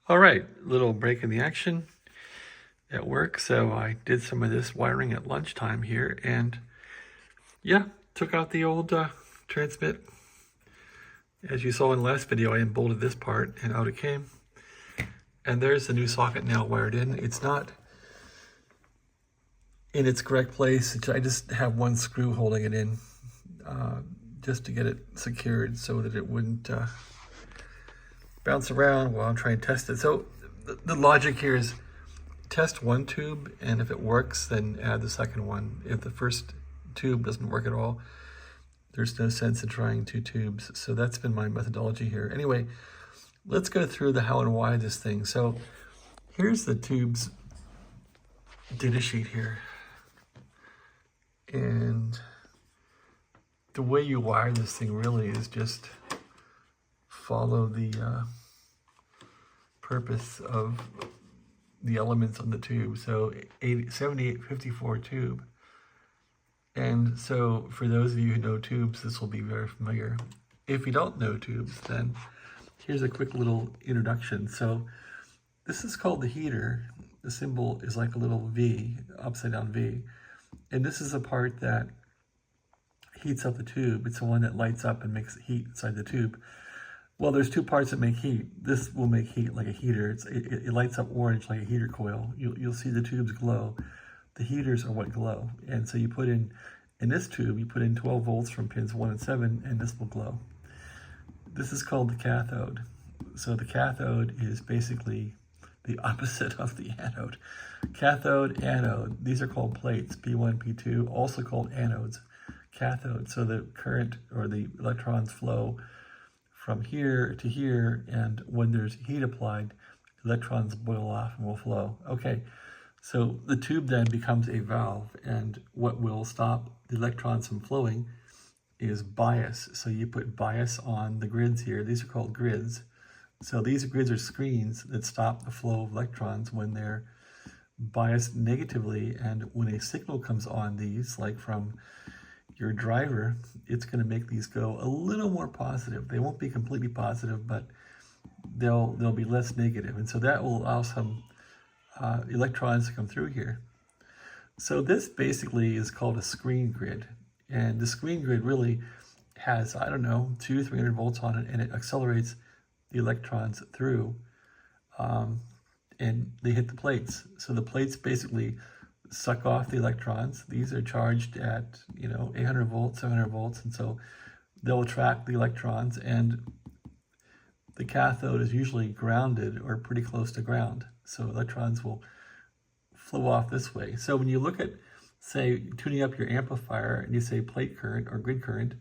All right, little break in the action at work. So I did some of this wiring at lunchtime here, and yeah, took out the old transmit. As you saw in the last video, I unbolted this part and out it came. And there's the new socket now wired in. It's not in its correct place. I just have one screw holding it in just to get it secured so that it wouldn't bounce around while I'm trying to test it. So the logic here is test one tube, and if it works, then add the second one. If the first tube doesn't work at all, there's no sense in trying two tubes. So that's been my methodology here. Anyway, let's go through the how and why of this thing. So here's the tube's data sheet here. And the way you wire this thing really is just follow the purpose of the elements on the tube. So 7854 tube. And so for those of you who know tubes, this will be very familiar. If you don't know tubes, then here's a quick little introduction. So this is called the heater. The symbol is like a little V, upside down V. And this is the part that heats up the tube. It's the one that lights up and makes heat inside the tube. Well, there's two parts that make heat. This will make heat like a heater. It lights up orange like a heater coil. You'll see the tubes glow. The heaters are what glow. And so you put in this tube, you put in 12 volts from pins 1 and 7, and this will glow. This is called the cathode. So the cathode is basically the opposite of the anode. Cathode, anode, these are called plates, P1, P2, also called anodes. Cathode, so the current or the electrons flow from here to here, and when there's heat applied, electrons boil off and will flow. Okay, so the tube then becomes a valve, and what will stop the electrons from flowing is bias. So you put bias on the grids here. These are called grids. So these grids are screens that stop the flow of electrons when they're biased negatively, and when a signal comes on these, like from your driver, it's going to make these go a little more positive. They won't be completely positive, but they'll be less negative, and so that will allow some electrons to come through here. So this basically is called a screen grid, and the screen grid really has, I don't know, 200-300 volts on it, and it accelerates the electrons through, and they hit the plates. So the plates basically suck off the electrons. These are charged at 800 volts, 700 volts, and so they'll attract the electrons, and the cathode is usually grounded or pretty close to ground, so electrons will flow off this way. So when you look at, say, tuning up your amplifier and you say plate current or grid current,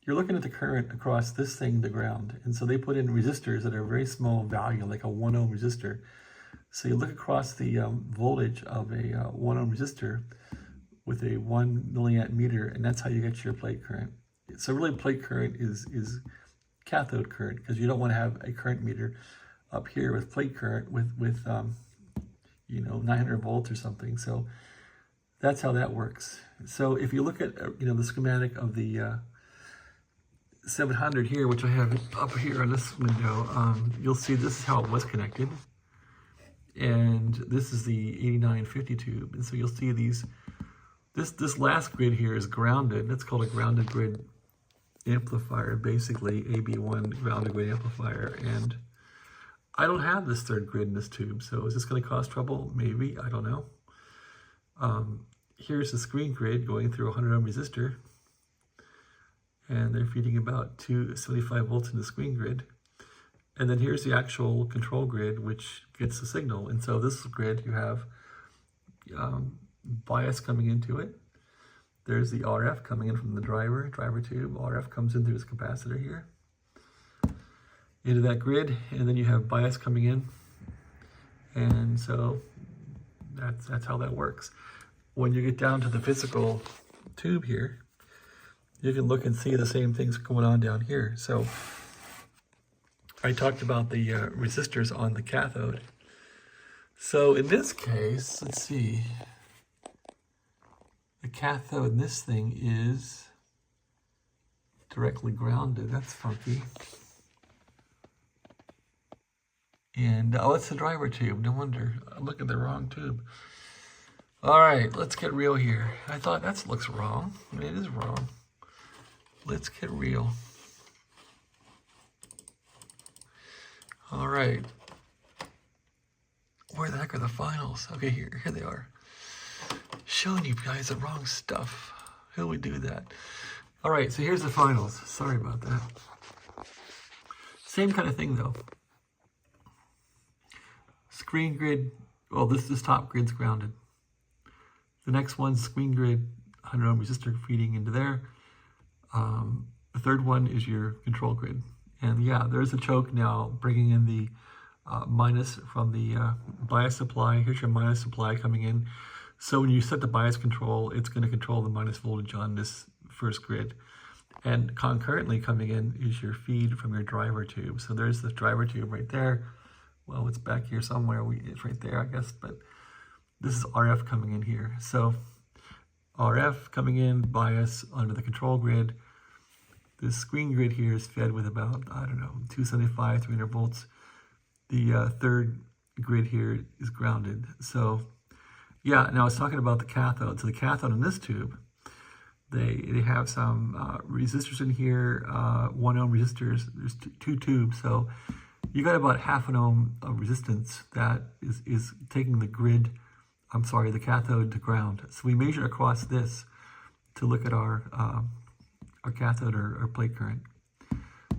you're looking at the current across this thing to ground, and so they put in resistors that are a very small value, like a 1 ohm resistor. So you look across the voltage of a 1 ohm resistor with a 1 milliamp meter, and that's how you get your plate current. So really plate current is cathode current, because you don't want to have a current meter up here with plate current with 900 volts or something. So that's how that works. So if you look at the schematic of the 700 here, which I have up here on this window, you'll see this is how it was connected. And this is the 8950 tube. And so you'll see this last grid here is grounded. That's called a grounded grid amplifier, basically AB1 grounded grid amplifier. And I don't have this third grid in this tube, so is this going to cause trouble? Maybe, I don't know. Here's the screen grid going through a 100 ohm resistor, and they're feeding about 275 volts in the screen grid. And then here's the actual control grid, which gets the signal. And so this grid, you have bias coming into it. There's the RF coming in from the driver tube. RF comes in through this capacitor here into that grid, and then you have bias coming in. And so that's how that works. When you get down to the physical tube here, you can look and see the same things going on down here. So I talked about the resistors on the cathode. So in this case, let's see, the cathode in this thing is directly grounded. That's funky. And oh, it's the driver tube. No wonder. I'm looking at the wrong tube. All right, let's get real here. I thought that looks wrong. I mean, it is wrong. Let's get real. All right. Where the heck are the finals? Okay, here they are. Showing you guys the wrong stuff. Who would do that? All right, so here's the finals. Sorry about that. Same kind of thing though. Screen grid. Well, this top grid's grounded. The next one's screen grid, 100 ohm resistor feeding into there. The third one is your control grid. And yeah, there's a choke now bringing in the minus from the bias supply. Here's your minus supply coming in. So when you set the bias control, it's going to control the minus voltage on this first grid. And concurrently coming in is your feed from your driver tube. So there's the driver tube right there. Well, it's back here somewhere. It's right there, I guess. But this is RF coming in here. So RF coming in, bias onto the control grid. This screen grid here is fed with about, I don't know, 275, 300 volts. The third grid here is grounded. So yeah, now I was talking about the cathode. So the cathode in this tube, they have some resistors in here, 1 ohm resistors. There's two tubes, so you got about half an ohm of resistance that is taking the grid, the cathode to ground. So we measure across this to look at our cathode or plate current.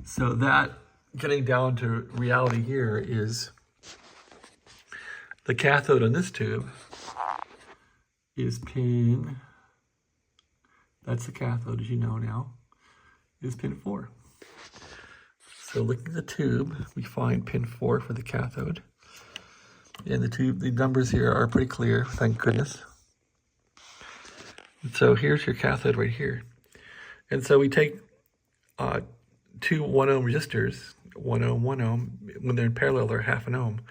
So that, getting down to reality here, is the cathode on this tube is pin, that's the cathode as you know now, is pin 4. So looking at the tube, we find pin 4 for the cathode. And the tube, the numbers here are pretty clear, thank goodness. And so here's your cathode right here. And so we take two 1 ohm resistors, 1 ohm, 1 ohm, when they're in parallel, they're half an ohm.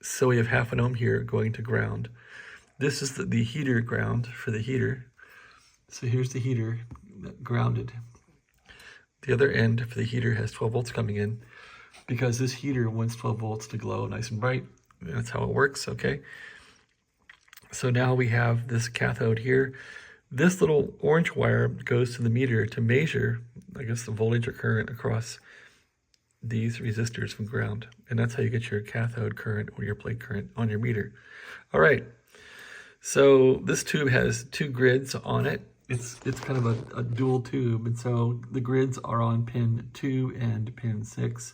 So we have half an ohm here going to ground. This is the heater ground for the heater. So here's the heater grounded. The other end for the heater has 12 volts coming in because this heater wants 12 volts to glow nice and bright. That's how it works, okay? So now we have this cathode here. This little orange wire goes to the meter to measure, I guess, the voltage or current across these resistors from ground. And that's how you get your cathode current or your plate current on your meter. All right, so this tube has two grids on it. It's kind of a dual tube, and so the grids are on pin 2 and pin 6.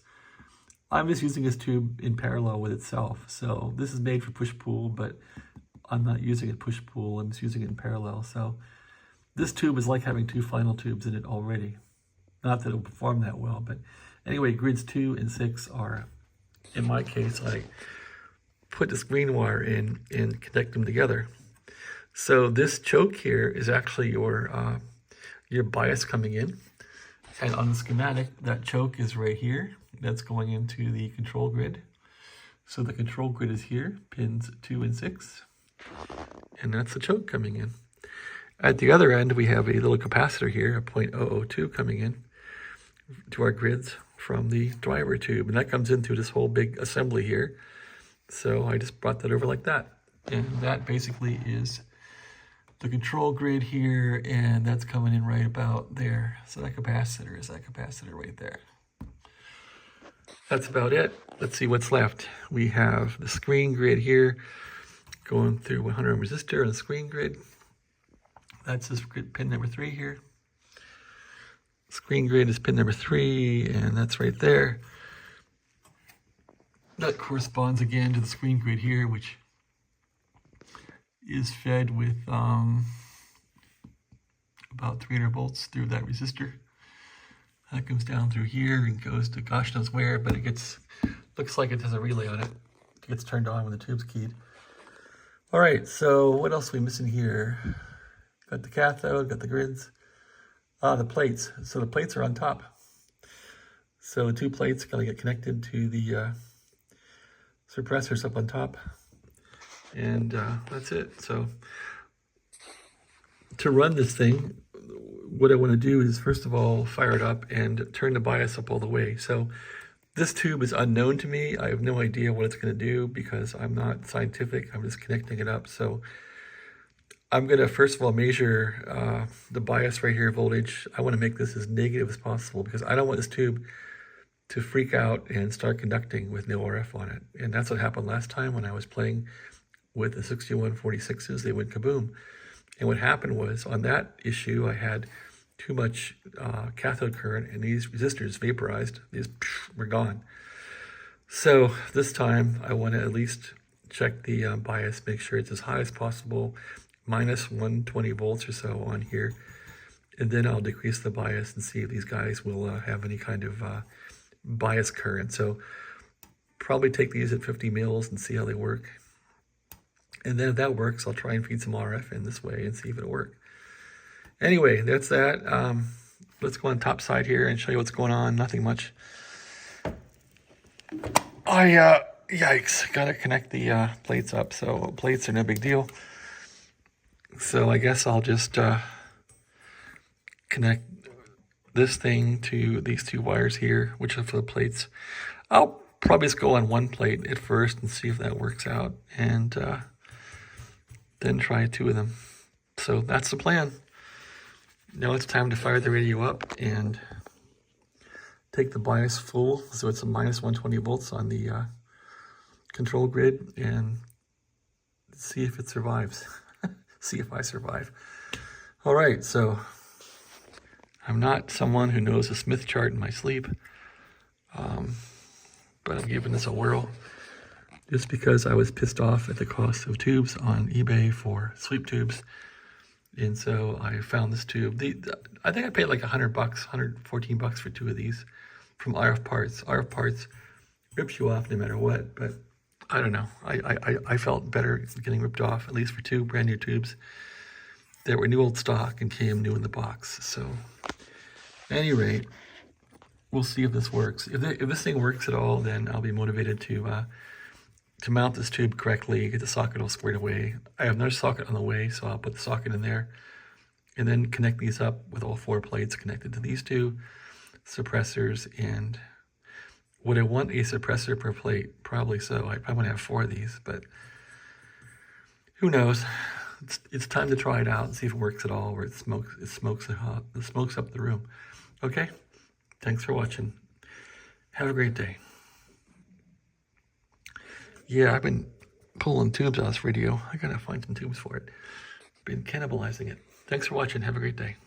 I'm just using this tube in parallel with itself. So this is made for push-pull, but I'm not using it push-pull, I'm just using it in parallel. So this tube is like having two final tubes in it already. Not that it will perform that well, but anyway, grids 2 and 6 are, in my case, I put this green wire in and connect them together. So this choke here is actually your bias coming in. And on the schematic, that choke is right here. That's going into the control grid. So the control grid is here, pins 2 and 6. And that's the choke coming in. At the other end, we have a little capacitor here, a 0.002 coming in to our grids from the driver tube. And that comes into this whole big assembly here. So I just brought that over like that. And that basically is the control grid here, and that's coming in right about there. So that capacitor is that capacitor right there. That's about it. Let's see what's left. We have the screen grid here going through 100 ohm resistor on the screen grid. That's this grid, pin number 3 here. Screen grid is pin number 3, and that's right there. That corresponds again to the screen grid here, which is fed with about 300 volts through that resistor. That comes down through here and goes to gosh knows where, but it looks like it has a relay on it. It gets turned on when the tube's keyed. All right, so what else are we missing here? Got the cathode, got the grids. The plates. So the plates are on top. So the two plates are going to get connected to the suppressors up on top. And that's it. So to run this thing, what I want to do is first of all fire it up and turn the bias up all the way. So This tube is unknown to me. I have no idea what it's going to do because I'm not scientific. I'm just connecting it up. So I'm going to first of all measure the bias right here, voltage. I want to make this as negative as possible because I don't want this tube to freak out and start conducting with no RF on it. And that's what happened last time when I was playing with the 6146s. They went kaboom. And what happened was on that issue, I had too much cathode current and these resistors vaporized. These were gone. So this time I want to at least check the bias, make sure it's as high as possible, minus 120 volts or so on here. And then I'll decrease the bias and see if these guys will have any kind of bias current. So probably take these at 50 mils and see how they work. And then if that works, I'll try and feed some RF in this way and see if it'll work. Anyway, that's that. Let's go on top side here and show you what's going on. Nothing much. Yikes, gotta connect the plates up. So plates are no big deal. So I guess I'll just connect this thing to these two wires here, which are for the plates. I'll probably just go on one plate at first and see if that works out, and then try two of them. So that's the plan. Now it's time to fire the radio up and take the bias full, so it's a minus 120 volts on the control grid, and see if it survives. See if I survive. All right, so I'm not someone who knows a Smith chart in my sleep, but I'm giving this a whirl just because I was pissed off at the cost of tubes on eBay for sweep tubes. And so I found this tube. I think I paid like $100, $114 for two of these from RF Parts. RF Parts rips you off no matter what, but I don't know. I felt better getting ripped off, at least for two brand new tubes that were new old stock and came new in the box. So at any rate, we'll see if this works. If this thing works at all, then I'll be motivated to mount this tube correctly, get the socket all squared away. I have another socket on the way, so I'll put the socket in there and then connect these up with all four plates connected to these two suppressors. And would I want a suppressor per plate? Probably so. I probably want to have four of these, but who knows? It's time to try it out and see if it works at all, or it smokes up the room. Okay? Thanks for watching. Have a great day. Yeah, I've been pulling tubes out of this radio. I gotta find some tubes for it. Been cannibalizing it. Thanks for watching. Have a great day.